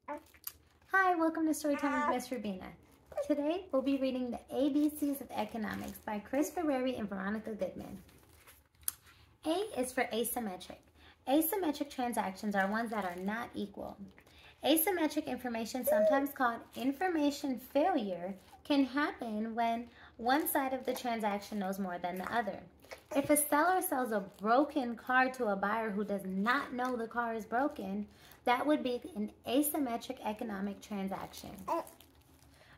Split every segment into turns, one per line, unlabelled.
Hi, welcome to Storytime with Miss Rubina. Today, we'll be reading The ABCs of Economics by Chris Ferrie and Veronica Goodman. A is for asymmetric. Asymmetric transactions are ones that are not equal. Asymmetric information, sometimes called information failure, can happen when one side of the transaction knows more than the other. If a seller sells a broken car to a buyer who does not know the car is broken, that would be an asymmetric economic transaction.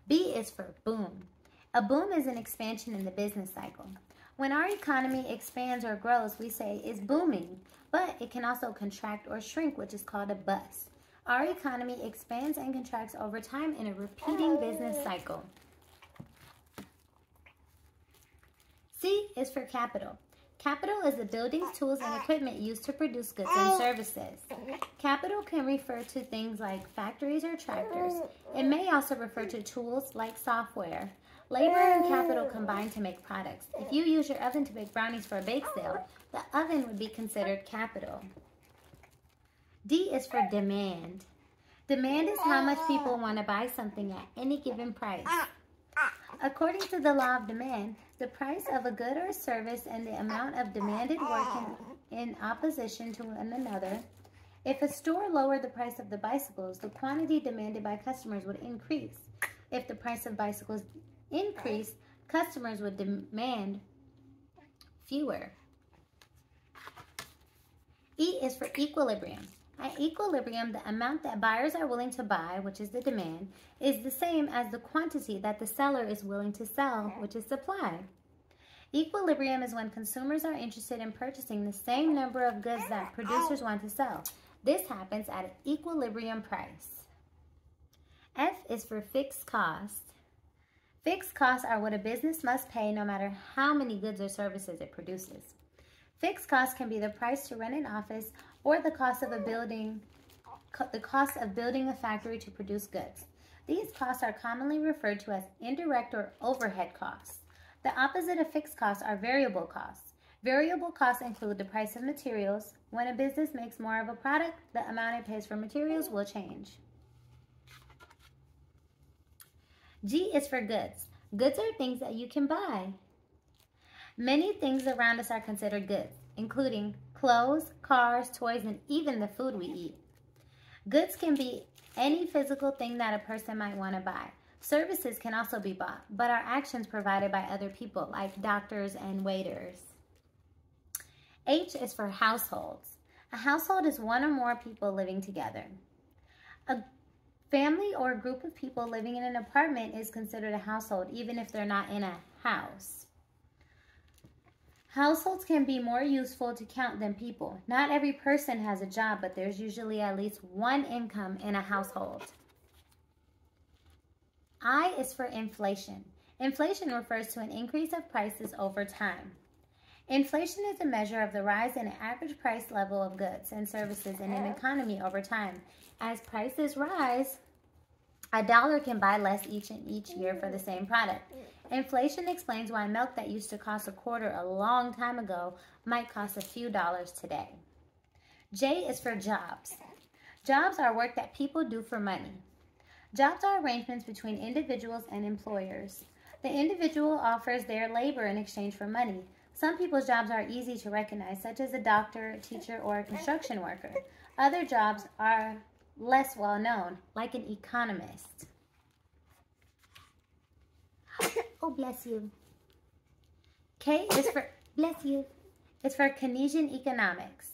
B is for boom. A boom is an expansion in the business cycle. When our economy expands or grows, we say it's booming, but it can also contract or shrink, which is called a bust. Our economy expands and contracts over time in a repeating business cycle. C is for capital. Capital is the buildings, tools, and equipment used to produce goods and services. Capital can refer to things like factories or tractors. It may also refer to tools like software. Labor and capital combine to make products. If you use your oven to bake brownies for a bake sale, the oven would be considered capital. D is for demand. Demand is how much people want to buy something at any given price. According to the law of demand, the price of a good or service and the amount of demanded work in opposition to one another. If a store lowered the price of the bicycles, the quantity demanded by customers would increase. If the price of bicycles increased, customers would demand fewer. E is for equilibrium. At equilibrium, the amount that buyers are willing to buy, which is the demand, is the same as the quantity that the seller is willing to sell, which is supply. Equilibrium is when consumers are interested in purchasing the same number of goods that producers want to sell. This happens at an equilibrium price. F is for fixed costs. Fixed costs are what a business must pay no matter how many goods or services it produces. Fixed costs can be the price to rent an office or the cost of building a factory to produce goods. These costs are commonly referred to as indirect or overhead costs. The opposite of fixed costs are variable costs. Variable costs include the price of materials. When a business makes more of a product, the amount it pays for materials will change. G is for goods. Goods are things that you can buy. Many things around us are considered goods, including clothes, cars, toys, and even the food we eat. Goods can be any physical thing that a person might want to buy. Services can also be bought, but are actions provided by other people, like doctors and waiters. H is for households. A household is one or more people living together. A family or a group of people living in an apartment is considered a household, even if they're not in a house. Households can be more useful to count than people. Not every person has a job, but there's usually at least one income in a household. I is for inflation. Inflation refers to an increase of prices over time. Inflation is a measure of the rise in an average price level of goods and services in an economy over time. As prices rise, a dollar can buy less each year for the same product. Inflation explains why milk that used to cost a quarter a long time ago might cost a few dollars today. J is for jobs. Jobs are work that people do for money. Jobs are arrangements between individuals and employers. The individual offers their labor in exchange for money. Some people's jobs are easy to recognize, such as a doctor, a teacher, or a construction worker. Other jobs are less well known, like an economist. Oh, bless you. K is for, bless you. It's for Keynesian economics.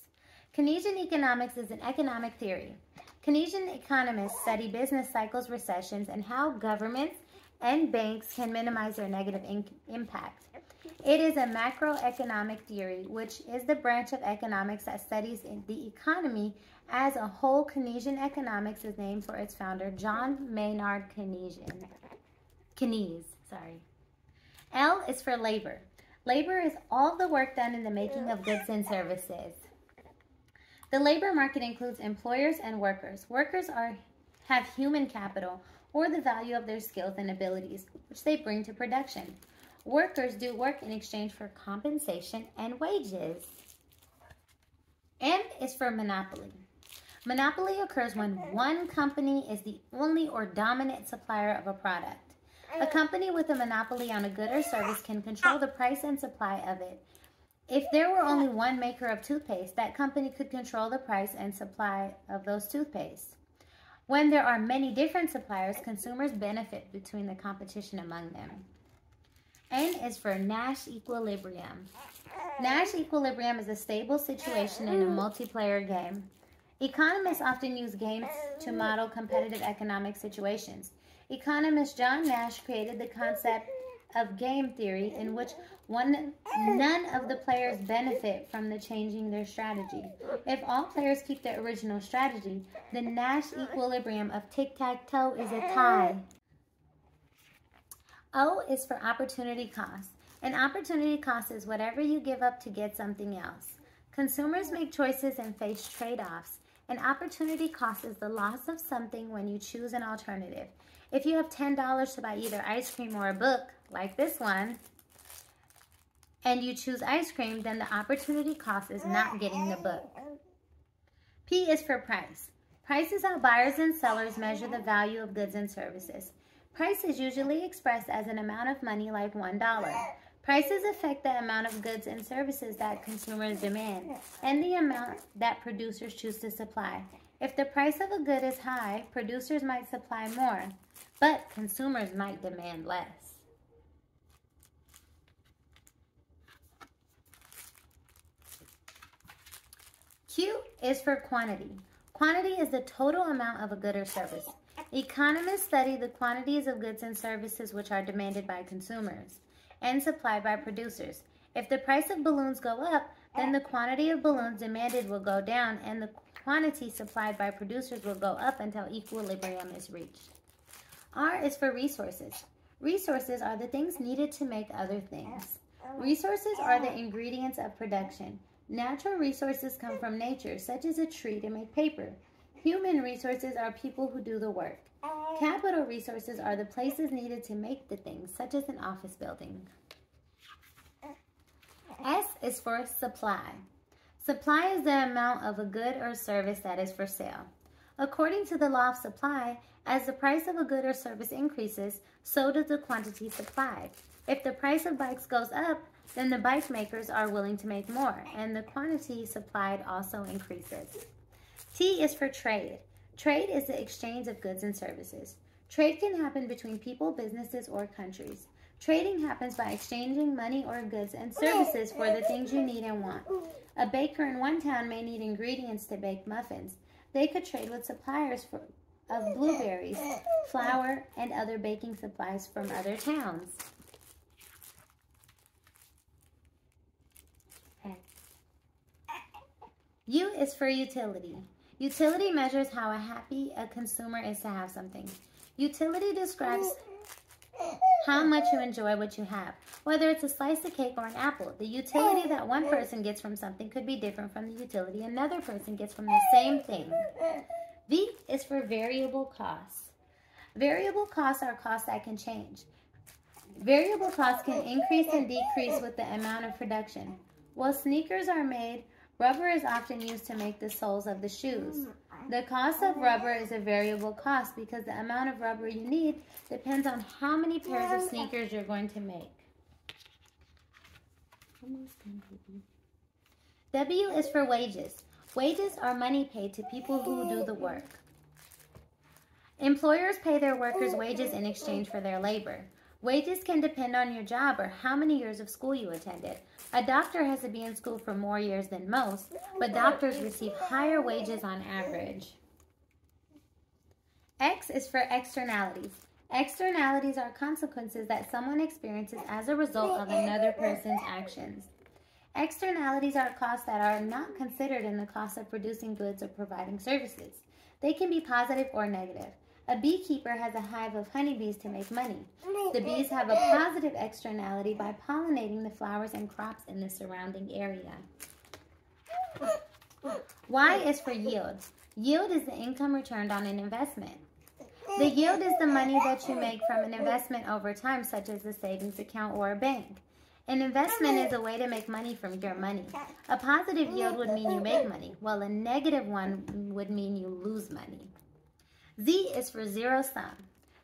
Keynesian economics is an economic theory. Keynesian economists study business cycles, recessions, and how governments and banks can minimize their negative impact. It is a macroeconomic theory, which is the branch of economics that studies the economy as a whole. Keynesian economics is named for its founder, John Maynard Keynes. L is for labor. Labor is all the work done in the making of goods and services. The labor market includes employers and workers. Workers have human capital, or the value of their skills and abilities, which they bring to production. Workers do work in exchange for compensation and wages. M is for monopoly. Monopoly occurs when one company is the only or dominant supplier of a product. A company with a monopoly on a good or service can control the price and supply of it. If there were only one maker of toothpaste, that company could control the price and supply of those toothpaste. When there are many different suppliers, consumers benefit between the competition among them. N is for Nash equilibrium. Nash equilibrium is a stable situation in a multiplayer game. Economists often use games to model competitive economic situations. Economist John Nash created the concept of game theory in which none of the players benefit from the changing their strategy. If all players keep their original strategy, the Nash equilibrium of tic-tac-toe is a tie. O is for opportunity cost. An opportunity cost is whatever you give up to get something else. Consumers make choices and face trade-offs. An opportunity cost is the loss of something when you choose an alternative. If you have $10 to buy either ice cream or a book, like this one, and you choose ice cream, then the opportunity cost is not getting the book. P is for price. Price is how buyers and sellers measure the value of goods and services. Price is usually expressed as an amount of money like $1. Prices affect the amount of goods and services that consumers demand and the amount that producers choose to supply. If the price of a good is high, producers might supply more, but consumers might demand less. Q is for quantity. Quantity is the total amount of a good or service. Economists study the quantities of goods and services which are demanded by consumers and supplied by producers. If the price of balloons go up, then the quantity of balloons demanded will go down and the quantity supplied by producers will go up until equilibrium is reached. R is for resources. Resources are the things needed to make other things. Resources are the ingredients of production. Natural resources come from nature, such as a tree to make paper. Human resources are people who do the work. Capital resources are the places needed to make the things, such as an office building. S is for supply. Supply is the amount of a good or service that is for sale. According to the law of supply, as the price of a good or service increases, so does the quantity supplied. If the price of bikes goes up, then the bike makers are willing to make more, and the quantity supplied also increases. T is for trade. Trade is the exchange of goods and services. Trade can happen between people, businesses, or countries. Trading happens by exchanging money or goods and services for the things you need and want. A baker in one town may need ingredients to bake muffins. They could trade with suppliers of blueberries, flour, and other baking supplies from other towns. U is for utility. Utility measures how happy a consumer is to have something. Utility describes how much you enjoy what you have, whether it's a slice of cake or an apple. The utility that one person gets from something could be different from the utility another person gets from the same thing. V is for variable costs. Variable costs are costs that can change. Variable costs can increase and decrease with the amount of production. While sneakers are made, rubber is often used to make the soles of the shoes. The cost of rubber is a variable cost because the amount of rubber you need depends on how many pairs of sneakers you're going to make. W is for wages. Wages are money paid to people who do the work. Employers pay their workers wages in exchange for their labor. Wages can depend on your job or how many years of school you attended. A doctor has to be in school for more years than most, but doctors receive higher wages on average. X is for externalities. Externalities are consequences that someone experiences as a result of another person's actions. Externalities are costs that are not considered in the cost of producing goods or providing services. They can be positive or negative. A beekeeper has a hive of honeybees to make money. The bees have a positive externality by pollinating the flowers and crops in the surrounding area. Y is for yield. Yield is the income returned on an investment. The yield is the money that you make from an investment over time, such as a savings account or a bank. An investment is a way to make money from your money. A positive yield would mean you make money, while a negative one would mean you lose money. Z is for zero sum.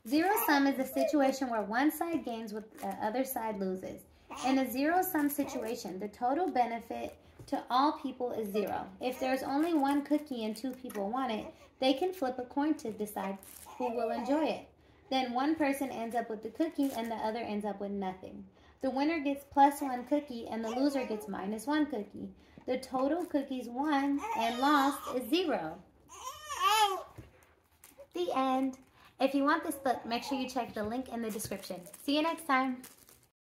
Zero sum is a situation where one side gains what the other side loses. In a zero sum situation, the total benefit to all people is zero. If there's only one cookie and two people want it, they can flip a coin to decide who will enjoy it. Then one person ends up with the cookie and the other ends up with nothing. The winner gets +1 cookie and the loser gets -1 cookie. The total cookies won and lost is 0. The end. If you want this book, make sure you check the link in the description. See you next time.